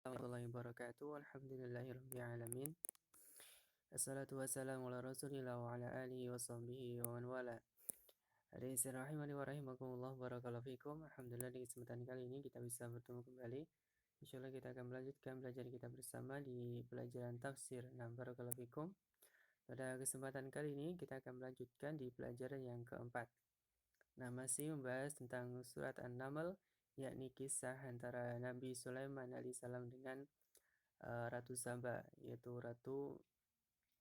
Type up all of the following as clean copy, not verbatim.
Warahmatullahi wabarakatuh. Alhamdulillahirabbil alamin. Assalatu wassalamu ala Rasulillah wa ala alihi wa sahbihi wa man wala. Hadirin rahimani wa rahimakumullah, barakallahu fikum. Alhamdulillah, di kesempatan kali ini kita bisa bertemu kembali. Insyaallah kita akan melanjutkan belajar kita bersama di pelajaran tafsir. Nah, barakallahu fikum. Pada kesempatan kali ini kita akan melanjutkan di pelajaran yang keempat. Nah, masih membahas tentang surat An-Naml, yakni kisah antara Nabi Sulaiman alaihissalam dengan Ratu Saba, yaitu Ratu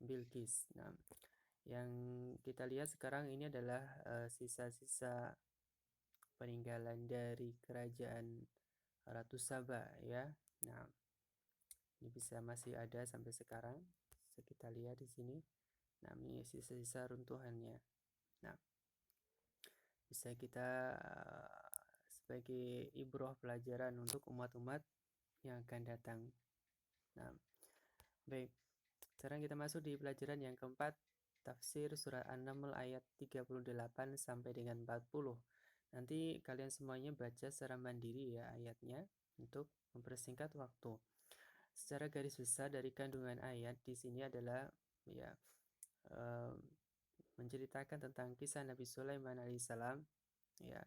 Bilqis. Nah, yang kita lihat sekarang ini adalah sisa-sisa peninggalan dari kerajaan Ratu Saba, ya. Nah, ini bisa masih ada sampai sekarang. Bisa kita lihat di sini. Nah, ini sisa-sisa runtuhannya. Nah, bisa kita sebagai ibroh pelajaran untuk umat-umat yang akan datang. Nah, baik. Sekarang kita masuk di pelajaran yang keempat, tafsir surat An-Naml ayat 38 sampai dengan 40. Nanti kalian semuanya baca secara mandiri ya ayatnya untuk mempersingkat waktu. Secara garis besar dari kandungan ayat di sini adalah ya menceritakan tentang kisah Nabi Sulaiman alaihissalam, ya,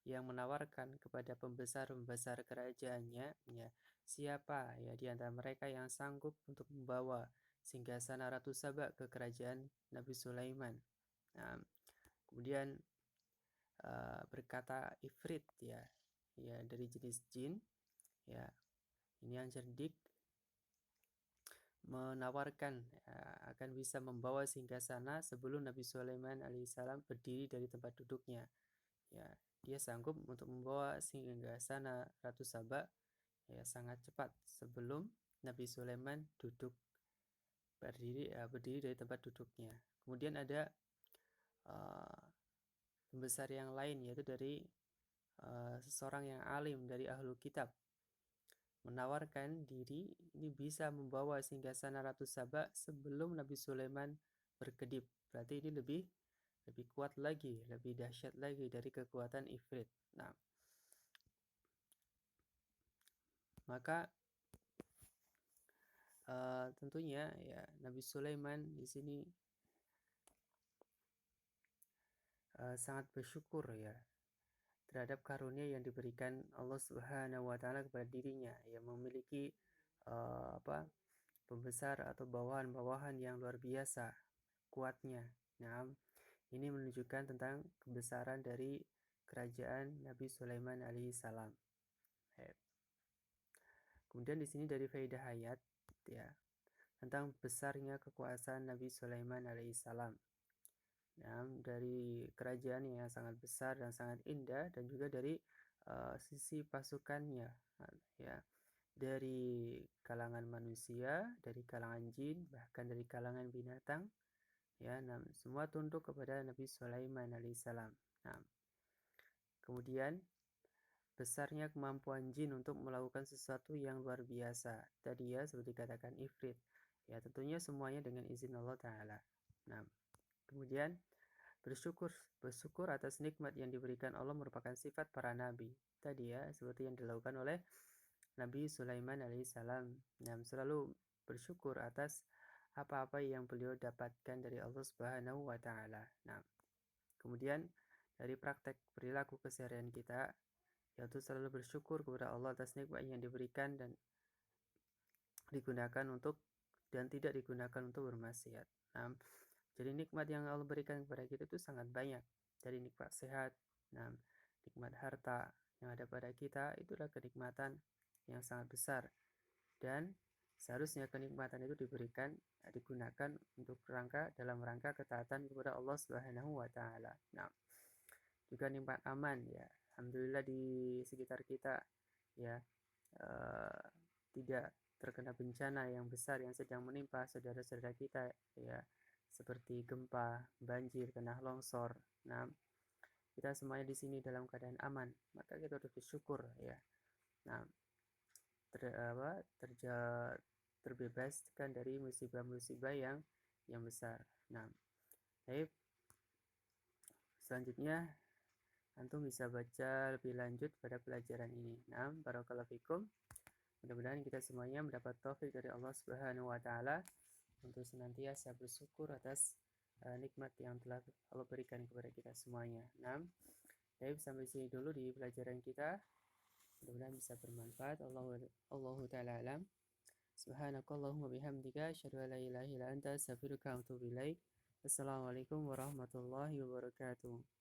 yang menawarkan kepada pembesar-pembesar kerajaannya, ya, siapa ya di antara mereka yang sanggup untuk membawa singgasana Ratu Saba ke kerajaan Nabi Sulaiman. Nah, kemudian berkata Ifrit, ya, ya dari jenis jin, ya, ini yang cerdik, menawarkan akan bisa membawa singgasana sebelum Nabi Sulaiman alaihissalam berdiri dari tempat duduknya. Ya, dia sanggup untuk membawa singgasana Ratu Saba ya sangat cepat sebelum Nabi Sulaiman berdiri dari tempat duduknya. Kemudian ada pembesar yang lain, yaitu dari seseorang yang alim dari ahlu kitab, menawarkan diri ini bisa membawa singgasana Ratu Saba sebelum Nabi Sulaiman berkedip. Berarti ini lebih kuat lagi, lebih dahsyat lagi dari kekuatan Ifrit. Nah, maka tentunya ya Nabi Sulaiman di sini sangat bersyukur ya terhadap karunia yang diberikan Allah Subhanahu wa taala kepada dirinya, yang memiliki pembesar atau bawahan-bawahan yang luar biasa kuatnya. Nah, ini menunjukkan tentang kebesaran dari kerajaan Nabi Sulaiman alaihissalam. Kemudian di sini dari faedah ayat ya tentang besarnya kekuasaan Nabi Sulaiman alaihissalam. Nah, dari kerajaan yang sangat besar dan sangat indah, dan juga dari sisi pasukannya, ya, dari kalangan manusia, dari kalangan jin, bahkan dari kalangan binatang, ya, nah, semua tunduk kepada Nabi Sulaiman alaihissalam. Nah, kemudian besarnya kemampuan jin untuk melakukan sesuatu yang luar biasa. Tadi ya seperti dikatakan Ifrit, ya tentunya semuanya dengan izin Allah Ta'ala. Nah, kemudian bersyukur atas nikmat yang diberikan Allah merupakan sifat para nabi. Tadi ya seperti yang dilakukan oleh Nabi Sulaiman alaihissalam. Nah, selalu bersyukur atas apa-apa yang beliau dapatkan dari Allah Subhanahu wa taala. Nah, kemudian dari praktek perilaku keseharian kita, yaitu selalu bersyukur kepada Allah atas nikmat yang diberikan dan digunakan untuk dan tidak digunakan untuk bermaksiat. Nah, jadi nikmat yang Allah berikan kepada kita itu sangat banyak. Dari nikmat sehat, nah, nikmat harta yang ada pada kita itulah kenikmatan yang sangat besar. Dan seharusnya kenikmatan itu digunakan untuk dalam rangka ketaatan kepada Allah Subhanahu wa taala. Nah, juga nikmat aman ya. Alhamdulillah di sekitar kita ya tidak terkena bencana yang besar yang sedang menimpa saudara-saudara kita ya, seperti gempa, banjir, tanah longsor. Nah, kita semuanya di sini dalam keadaan aman, maka kita harus bersyukur ya. Nah, terbebaskan dari musibah-musibah yang besar. Nah, baik. Selanjutnya antum bisa baca lebih lanjut pada pelajaran ini. Nah, barakallahu fikum. Mudah-mudahan kita semuanya mendapat taufik dari Allah Subhanahu wa taala untuk senantiasa bersyukur atas nikmat yang telah Allah berikan kepada kita semuanya. Nah, baik sampai sini dulu di pelajaran kita. Mudah-mudahan bisa bermanfaat. Allahu taala alam. Subhanakallahumma bihamdika asyhadu an la ilaha illa anta astaghfiruka wa atubu ilaik. Assalamualaikum warahmatullahi wabarakatuh.